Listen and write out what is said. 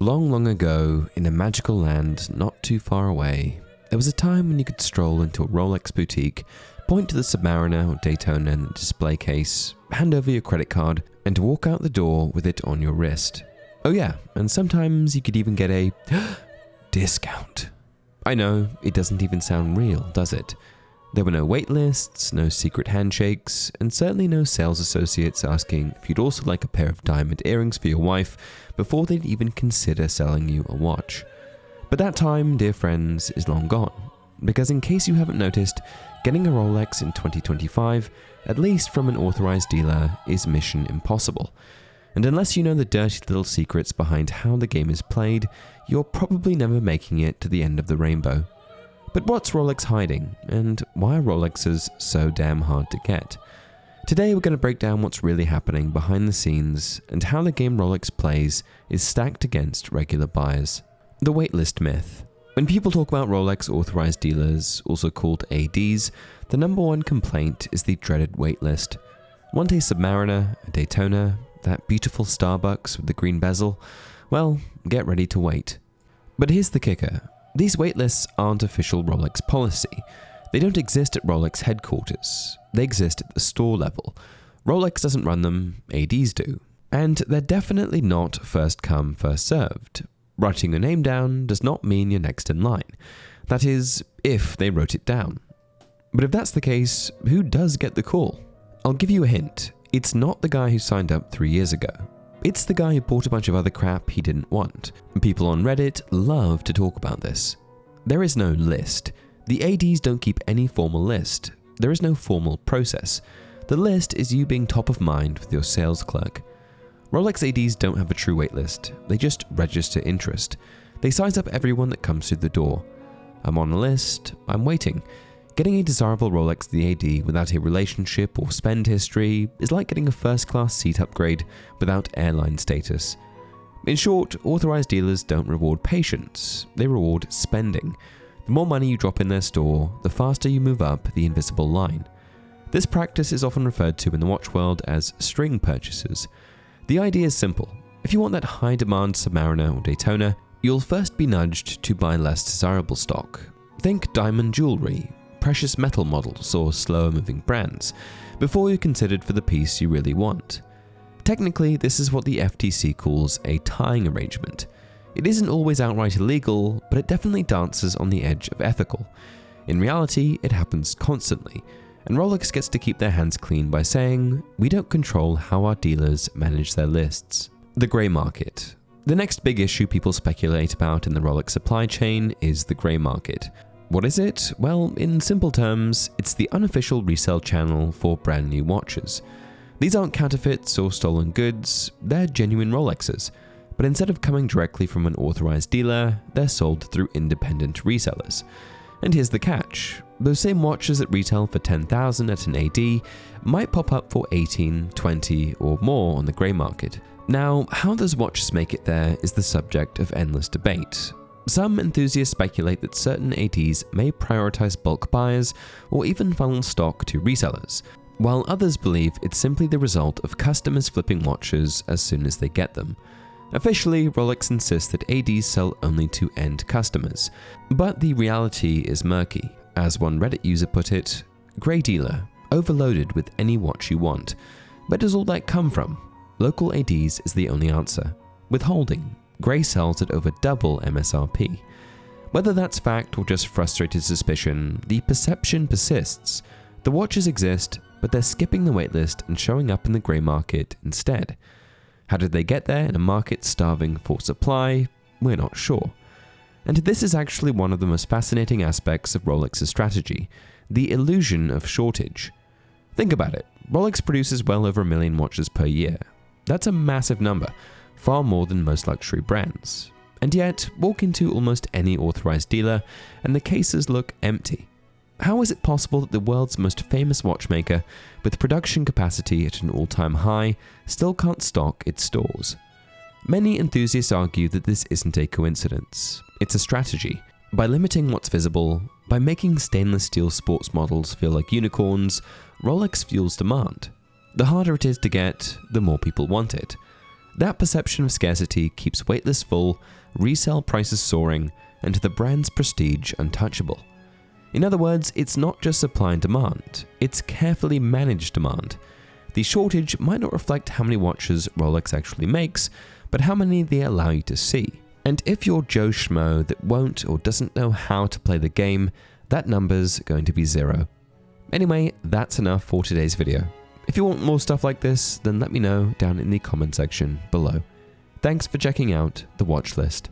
Long, long ago, in a magical land not too far away, there was a time when you could stroll into a Rolex boutique, point to the Submariner or Daytona in the display case, hand over your credit card, and walk out the door with it on your wrist. Oh yeah, and sometimes you could even get a discount. I know, it doesn't even sound real, does it? There were no waitlists, no secret handshakes, and certainly no sales associates asking if you'd also like a pair of diamond earrings for your wife before they'd even consider selling you a watch. But that time, dear friends, is long gone. Because in case you haven't noticed, getting a Rolex in 2025, at least from an authorized dealer, is mission impossible. And unless you know the dirty little secrets behind how the game is played, you're probably never making it to the end of the rainbow. But what's Rolex hiding, and why are Rolexes so damn hard to get? Today we're going to break down what's really happening behind the scenes and how the game Rolex plays is stacked against regular buyers. The waitlist myth. When people talk about Rolex authorized dealers, also called ADs, the number one complaint is the dreaded waitlist. Want a Submariner, a Daytona, that beautiful Starbucks with the green bezel? Well, get ready to wait. But here's the kicker. These waitlists aren't official Rolex policy. They don't exist at Rolex headquarters. They exist at the store level. Rolex doesn't run them, ADs do. And they're definitely not first come, first served. Writing your name down does not mean you're next in line. That is, if they wrote it down. But if that's the case, who does get the call? I'll give you a hint. It's not the guy who signed up 3 years ago. It's the guy who bought a bunch of other crap he didn't want. People on Reddit love to talk about this. There is no list. The ADs don't keep any formal list. There is no formal process. The list is you being top of mind with your sales clerk. Rolex ADs don't have a true waitlist. They just register interest. They size up everyone that comes through the door. I'm on a list. I'm waiting. Getting a desirable Rolex to the AD without a relationship or spend history is like getting a first-class seat upgrade without airline status. In short, authorized dealers don't reward patience, they reward spending. The more money you drop in their store, the faster you move up the invisible line. This practice is often referred to in the watch world as string purchases. The idea is simple. If you want that high-demand Submariner or Daytona, you'll first be nudged to buy less desirable stock. Think diamond jewelry, precious metal models, or slower-moving brands, before you're considered for the piece you really want. Technically, this is what the FTC calls a tying arrangement. It isn't always outright illegal, but it definitely dances on the edge of ethical. In reality, it happens constantly, and Rolex gets to keep their hands clean by saying, we don't control how our dealers manage their lists. The grey market. The next big issue people speculate about in the Rolex supply chain is the grey market. What is it? Well, in simple terms, it's the unofficial resale channel for brand new watches. These aren't counterfeits or stolen goods, they're genuine Rolexes. But instead of coming directly from an authorized dealer, they're sold through independent resellers. And here's the catch. Those same watches that retail for $10,000 at an AD might pop up for $18, $20 or more on the grey market. Now, how those watches make it there is the subject of endless debate. Some enthusiasts speculate that certain ADs may prioritize bulk buyers or even funnel stock to resellers, while others believe it's simply the result of customers flipping watches as soon as they get them. Officially, Rolex insists that ADs sell only to end customers, but the reality is murky. As one Reddit user put it, grey dealer, overloaded with any watch you want. Where does all that come from? Local ADs is the only answer. Withholding. Grey sells at over double MSRP. Whether that's fact or just frustrated suspicion, the perception persists. The watches exist, but they're skipping the waitlist and showing up in the grey market instead. How did they get there in a market starving for supply? We're not sure. And this is actually one of the most fascinating aspects of Rolex's strategy, the illusion of shortage. Think about it, Rolex produces well over 1 million watches per year. That's a massive number, far more than most luxury brands. And yet, walk into almost any authorized dealer and the cases look empty. How is it possible that the world's most famous watchmaker, with production capacity at an all-time high, still can't stock its stores? Many enthusiasts argue that this isn't a coincidence. It's a strategy. By limiting what's visible, by making stainless steel sports models feel like unicorns, Rolex fuels demand. The harder it is to get, the more people want it. That perception of scarcity keeps waitlists full, resale prices soaring, and the brand's prestige untouchable. In other words, it's not just supply and demand, it's carefully managed demand. The shortage might not reflect how many watches Rolex actually makes, but how many they allow you to see. And if you're Joe Schmo that won't or doesn't know how to play the game, that number's going to be 0. Anyway, that's enough for today's video. If you want more stuff like this, then let me know down in the comment section below. Thanks for checking out the watch list.